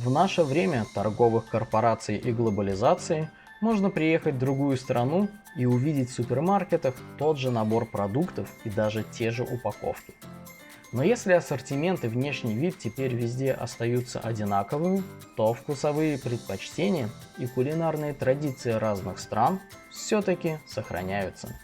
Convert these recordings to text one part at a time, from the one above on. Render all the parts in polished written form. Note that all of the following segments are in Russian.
В наше время торговых корпораций и глобализации можно приехать в другую страну и увидеть в супермаркетах тот же набор продуктов и даже те же упаковки. Но если ассортимент и внешний вид теперь везде остаются одинаковыми, то вкусовые предпочтения и кулинарные традиции разных стран все-таки сохраняются.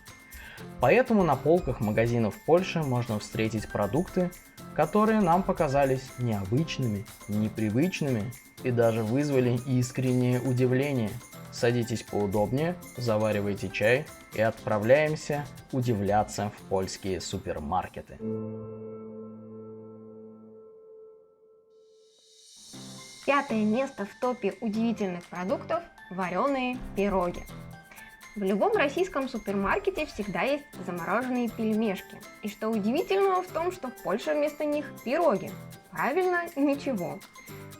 Поэтому на полках магазинов Польши можно встретить продукты, которые нам показались необычными, непривычными и даже вызвали искреннее удивление. Садитесь поудобнее, заваривайте чай и отправляемся удивляться в польские супермаркеты. Пятое место в топе удивительных продуктов – вареные пироги. В любом российском супермаркете всегда есть замороженные пельмешки. И что удивительного в том, что в Польше вместо них пироги. Правильно, ничего.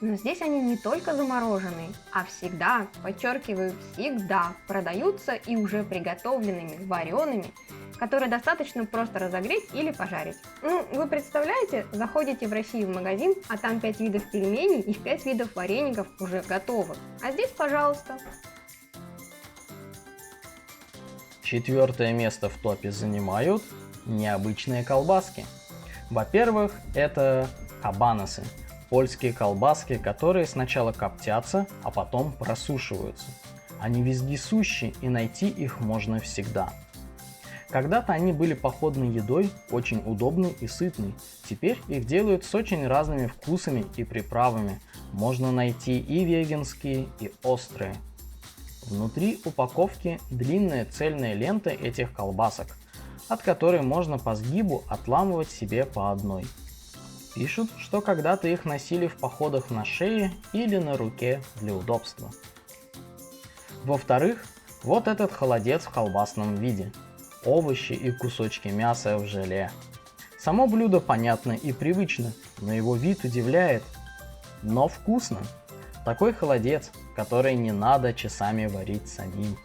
Но здесь они не только замороженные, а всегда, подчеркиваю, всегда продаются и уже приготовленными, вареными, которые достаточно просто разогреть или пожарить. Вы представляете, заходите в Россию в магазин, а там 5 видов пельменей и 5 видов вареников уже готовы. А здесь, пожалуйста. Четвертое место в топе занимают необычные колбаски. Во-первых, это кабаносы. Польские колбаски, которые сначала коптятся, а потом просушиваются. Они вездесущи, и найти их можно всегда. Когда-то они были походной едой, очень удобной и сытной. Теперь их делают с очень разными вкусами и приправами. Можно найти и веганские, и острые. Внутри упаковки длинная цельная лента этих колбасок, от которой можно по сгибу отламывать себе по одной. Пишут, что когда-то их носили в походах на шее или на руке для удобства. Во-вторых, вот этот холодец в колбасном виде. Овощи и кусочки мяса в желе. Само блюдо понятно и привычно, но его вид удивляет. Но вкусно. Такой холодец, который не надо часами варить самим.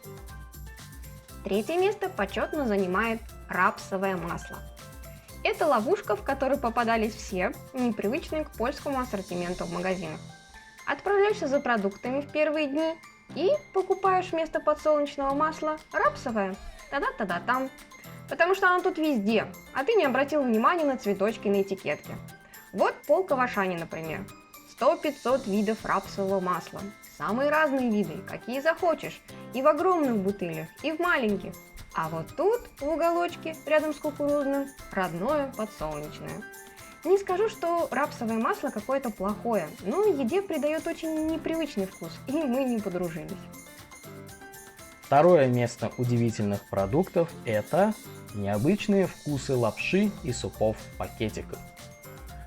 Третье место почетно занимает рапсовое масло. Это ловушка, в которую попадались все, непривычные к польскому ассортименту в магазинах. Отправляешься за продуктами в первые дни и покупаешь вместо подсолнечного масла рапсовое. Та-да-та-да-там. Потому что оно тут везде, а ты не обратил внимания на цветочки на этикетке. Вот полка в Ашане, например. 100-500 видов рапсового масла. Самые разные виды, какие захочешь. И в огромных бутылях, и в маленьких. А вот тут, в уголочке, рядом с кукурузным, родное подсолнечное. Не скажу, что рапсовое масло какое-то плохое, но еде придает очень непривычный вкус, и мы не подружились. Второе место удивительных продуктов – это необычные вкусы лапши и супов в пакетиках.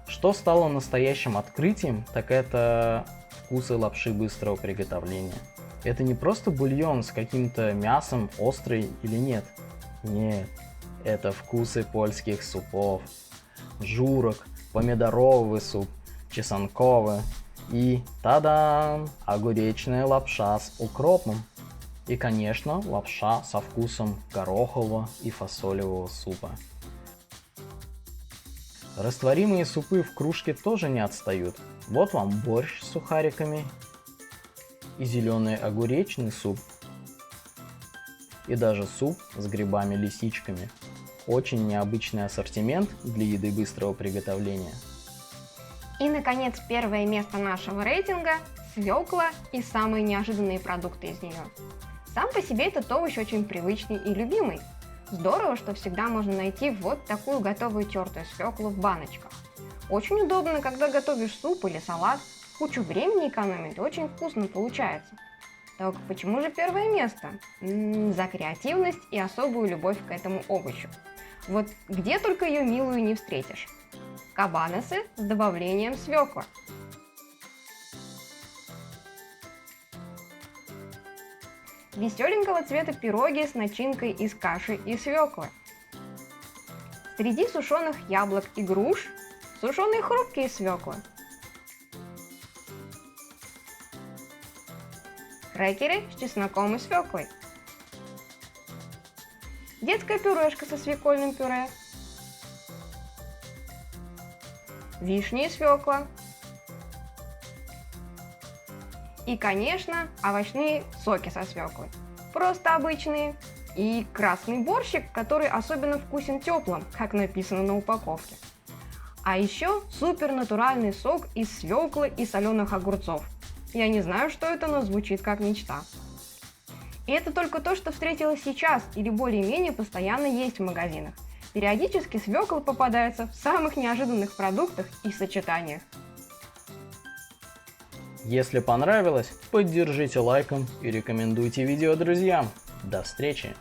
Что стало настоящим открытием, так это вкусы лапши быстрого приготовления. Это не просто бульон с каким-то мясом, острый или нет. Нет, это вкусы польских супов. Журок, помидоровый суп, чесночковый и, та-дам, огуречная лапша с укропом. И, конечно, лапша со вкусом горохового и фасолевого супа. Растворимые супы в кружке тоже не отстают. Вот вам борщ с сухариками и зеленый огуречный суп. И даже суп с грибами-лисичками. Очень необычный ассортимент для еды быстрого приготовления. И, наконец, первое место нашего рейтинга – свекла и самые неожиданные продукты из нее. Сам по себе этот овощ очень привычный и любимый. Здорово, что всегда можно найти вот такую готовую тертую свеклу в баночках. Очень удобно, когда готовишь суп или салат, кучу времени экономит, очень вкусно получается. Так почему же первое место? За креативность и особую любовь к этому овощу. Вот где только ее милую не встретишь. Кабаносы с добавлением свеклы. Веселенького цвета пироги с начинкой из каши и свеклы. Среди сушеных яблок и груш сушеные хрупкие свеклы. Крекеры с чесноком и свеклой. Детская пюрешка со свекольным пюре. Вишня и свекла. И, конечно, овощные соки со свеклой. Просто обычные. И красный борщик, который особенно вкусен теплым, как написано на упаковке. А еще супернатуральный сок из свеклы и соленых огурцов. Я не знаю, что это, но звучит как мечта. И это только то, что встретила сейчас или более-менее постоянно есть в магазинах. Периодически свекла попадается в самых неожиданных продуктах и сочетаниях. Если понравилось, поддержите лайком и рекомендуйте видео друзьям. До встречи!